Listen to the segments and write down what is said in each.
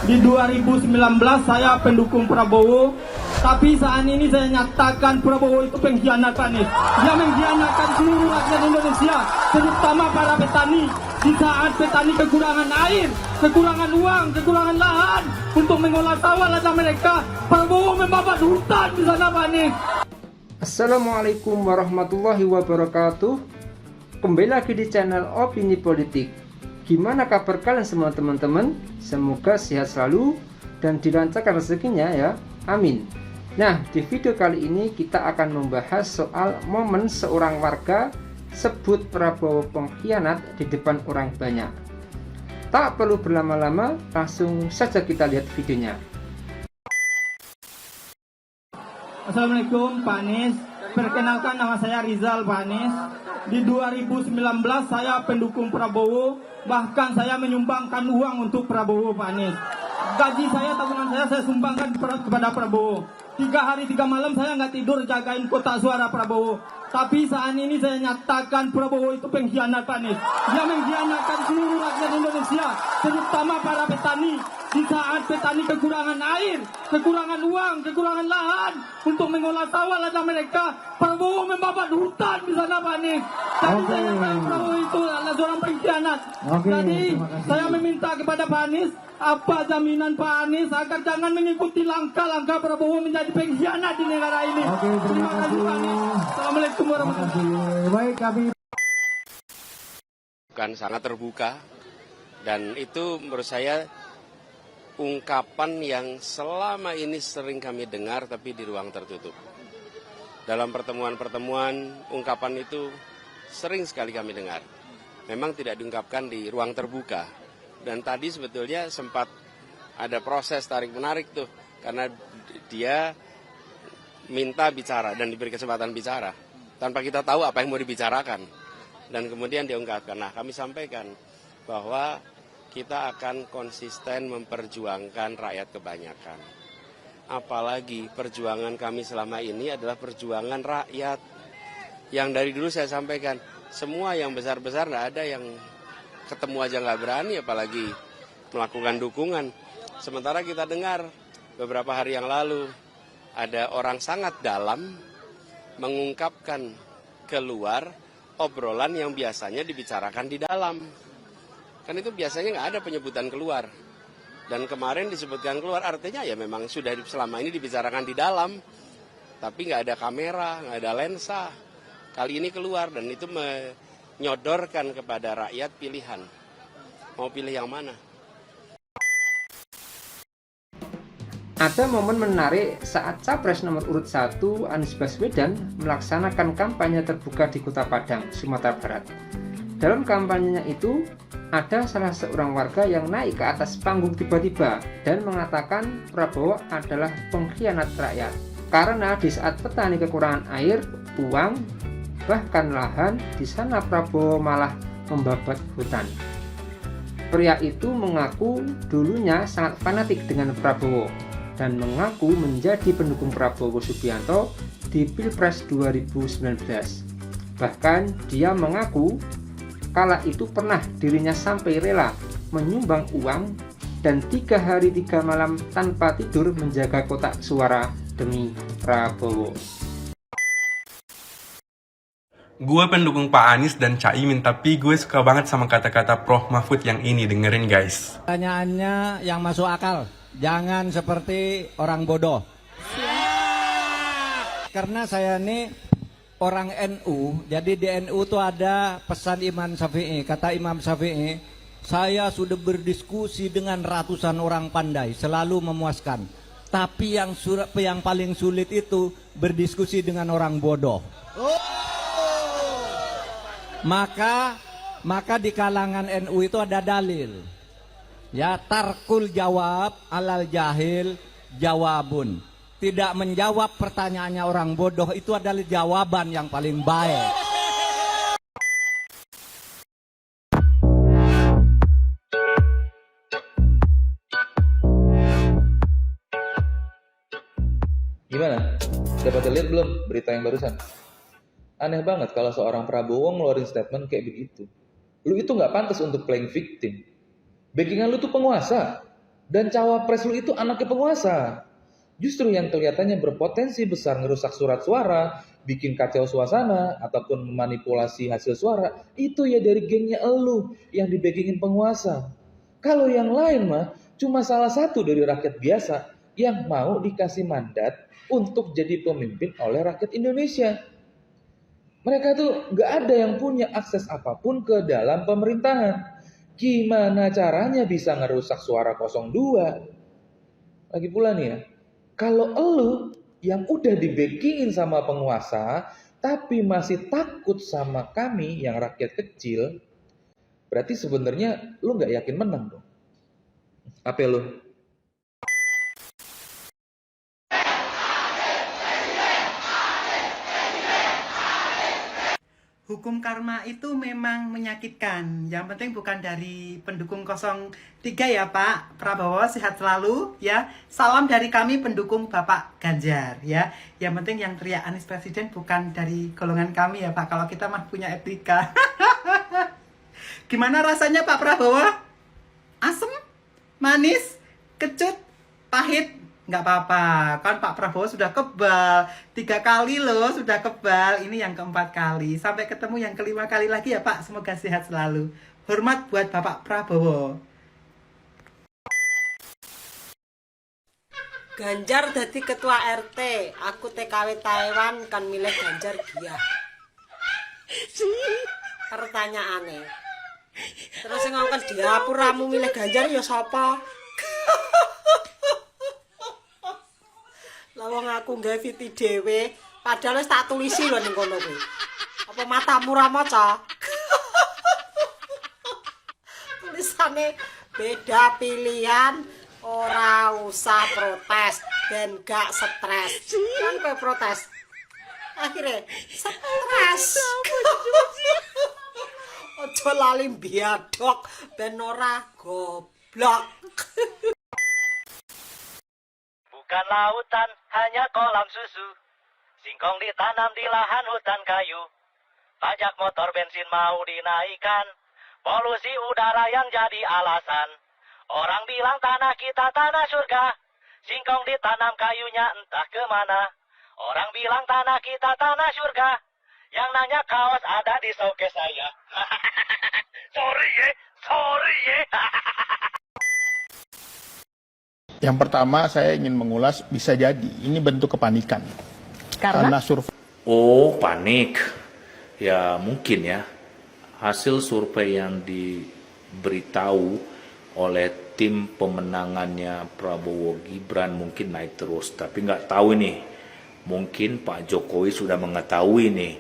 Di 2019 saya pendukung Prabowo, tapi saat ini saya nyatakan Prabowo itu pengkhianat Anies. Dia mengkhianatkan seluruh rakyat Indonesia, terutama para petani. Di saat petani kekurangan air, kekurangan uang, kekurangan lahan untuk mengolah sawah ladang mereka, Prabowo membabat hutan di sana Pak Anies. Assalamualaikum warahmatullahi wabarakatuh. Kembali lagi di channel Opini Politik. Gimana kabar kalian semua teman-teman? Semoga sehat selalu dan dilancarkan rezekinya ya. Amin. Nah, di video kali ini kita akan membahas soal momen seorang warga sebut Prabowo pengkhianat di depan orang banyak. Tak perlu berlama-lama, langsung saja kita lihat videonya. Assalamualaikum Pak Anies. Perkenalkan, nama saya Rizal Pak Anies. Di 2019 saya pendukung Prabowo, bahkan saya menyumbangkan uang untuk Prabowo Pak Anies. Gaji saya, tabungan saya sumbangkan kepada Prabowo. 3 hari 3 malam saya nggak tidur jagain kotak suara Prabowo. Tapi saat ini saya nyatakan Prabowo itu pengkhianat Pak Anies. Dia mengkhianatkan seluruh rakyat Indonesia, terutama para petani. Di saat petani kekurangan air, kekurangan uang, kekurangan lahan untuk mengolah sawah ladang mereka, Prabowo membabat hutan di sana Pak Anies. Tadi saya nyatakan Prabowo itu adalah seorang pengkhianat. Tadi saya meminta kepada Pak Anies, apa jaminan Pak Anies agar jangan mengikuti langkah-langkah Prabowo menjadi pengkhianat di negara ini. Terima kasih Pak Anies. Assalamualaikum warahmatullahi wabarakatuh. Baik, kami kan sangat terbuka, dan itu menurut saya ungkapan yang selama ini sering kami dengar tapi di ruang tertutup. Dalam pertemuan-pertemuan, ungkapan itu sering sekali kami dengar. Memang tidak diungkapkan di ruang terbuka. Dan tadi sebetulnya sempat ada proses tarik-menarik tuh, karena dia minta bicara dan diberi kesempatan bicara tanpa kita tahu apa yang mau dibicarakan. Dan kemudian diungkapkan. Nah, kami sampaikan bahwa kita akan konsisten memperjuangkan rakyat kebanyakan. Apalagi perjuangan kami selama ini adalah perjuangan rakyat. Yang dari dulu saya sampaikan, semua yang besar-besar nggak ada yang ketemu aja nggak berani, apalagi melakukan dukungan. Sementara kita dengar beberapa hari yang lalu, ada orang sangat dalam mengungkapkan keluar obrolan yang biasanya dibicarakan di dalam. Kan itu biasanya nggak ada penyebutan keluar. Dan kemarin disebutkan keluar, artinya ya memang sudah selama ini dibicarakan di dalam. Tapi nggak ada kamera, nggak ada lensa. Kali ini keluar, dan itu menyodorkan kepada rakyat pilihan. Mau pilih yang mana? Ada momen menarik saat Capres nomor urut 1 Anies Baswedan melaksanakan kampanye terbuka di Kota Padang, Sumatera Barat. Dalam kampanyenya itu, ada salah seorang warga yang naik ke atas panggung tiba-tiba dan mengatakan Prabowo adalah pengkhianat rakyat. Karena di saat petani kekurangan air, uang, bahkan lahan, di sana Prabowo malah membabat hutan. Pria itu mengaku dulunya sangat fanatik dengan Prabowo dan mengaku menjadi pendukung Prabowo Subianto di Pilpres 2019. Bahkan dia mengaku kala itu pernah dirinya sampai rela menyumbang uang dan 3 hari 3 malam tanpa tidur menjaga kotak suara demi Prabowo. Gue pendukung Pak Anies dan Caimin, tapi gue suka banget sama kata-kata Prof Mahfud yang ini, dengerin guys. Pertanyaannya yang masuk akal, jangan seperti orang bodoh. Karena saya ini orang NU, jadi di NU itu ada pesan Imam Syafi'i. Kata Imam Syafi'i, saya sudah berdiskusi dengan ratusan orang pandai, selalu memuaskan. Tapi yang paling sulit itu berdiskusi dengan orang bodoh. Maka di kalangan NU itu ada dalil. Ya, tarkul jawab alal jahil jawabun. Tidak menjawab pertanyaannya orang bodoh itu adalah jawaban yang paling baik. Gimana? Dapat lihat belum berita yang barusan? Aneh banget kalau seorang Prabowo ngeluarin statement kayak begitu. Lu itu nggak pantas untuk playing victim. Backingan lu tuh penguasa. Dan cawapres lu itu anaknya penguasa. Justru yang kelihatannya berpotensi besar ngerusak surat suara, bikin kacau suasana, ataupun memanipulasi hasil suara, itu ya dari gengnya elu yang dibackingin penguasa. Kalau yang lain mah cuma salah satu dari rakyat biasa yang mau dikasih mandat untuk jadi pemimpin oleh rakyat Indonesia. Mereka tuh gak ada yang punya akses apapun ke dalam pemerintahan. Gimana caranya bisa ngerusak suara 02? Lagi pula nih ya, kalau elu yang udah di-backingin sama penguasa, tapi masih takut sama kami yang rakyat kecil, berarti sebenarnya lu gak yakin menang dong. Apa lu? Hukum karma itu memang menyakitkan. Yang penting bukan dari pendukung 03 ya Pak Prabowo, sehat selalu ya. Salam dari kami pendukung Bapak Ganjar ya. Yang penting yang teriak Anies Presiden bukan dari golongan kami ya Pak. Kalau kita mah punya etika. Gimana rasanya Pak Prabowo? Asem? Manis? Kecut? Pahit? Nggak apa-apa, kan Pak Prabowo sudah kebal 3 kali loh, sudah kebal. Ini yang keempat kali, sampai ketemu yang kelima kali lagi ya Pak. Semoga sehat selalu. Hormat buat Bapak Prabowo. Ganjar jadi ketua RT, aku TKW Taiwan kan milih Ganjar dia. Pertanyaannya, terus ngomong di Dapuramu milih Ganjar ya sapa? Lawang aku nggawe viti dhewe, padahal wis tak tulisi lho ning kono kuwi. Apa matamu ra maca? Tulisane beda pilihan, ora usah protes dan gak stres. Kan kowe protes. Akhirnya stres. Ojo lali biadok ben ora goblok. Bukan lautan, hanya kolam susu. Singkong ditanam di lahan hutan kayu. Pajak motor bensin mau dinaikkan. Polusi udara yang jadi alasan. Orang bilang tanah kita tanah surga. Singkong ditanam kayunya entah kemana. Orang bilang tanah kita tanah surga. Yang nanya kaos ada di showcase saya. Sorry ya. Yang pertama saya ingin mengulas, bisa jadi ini bentuk kepanikan. Karena survei. Oh, panik. Ya mungkin ya. Hasil survei yang diberitahu oleh tim pemenangannya Prabowo Gibran mungkin naik terus. Tapi nggak tahu nih. Mungkin Pak Jokowi sudah mengetahui nih.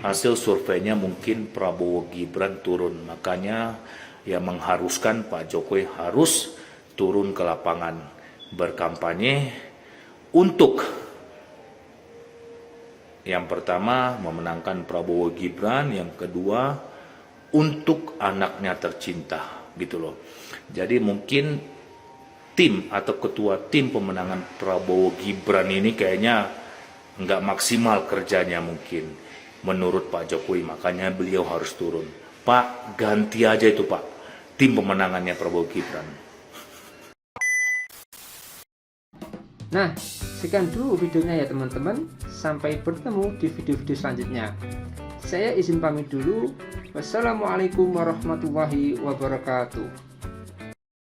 Hasil surveinya mungkin Prabowo Gibran turun. Makanya ya mengharuskan Pak Jokowi harus turun ke lapangan berkampanye untuk yang pertama memenangkan Prabowo Gibran, yang kedua untuk anaknya tercinta gitu loh. Jadi mungkin tim atau ketua tim pemenangan Prabowo Gibran ini kayaknya nggak maksimal kerjanya mungkin menurut Pak Jokowi, makanya beliau harus turun. Pak, ganti aja itu Pak, tim pemenangannya Prabowo Gibran. Nah, sekian dulu videonya ya teman-teman. Sampai bertemu di video-video selanjutnya. Saya izin pamit dulu. Wassalamualaikum warahmatullahi wabarakatuh.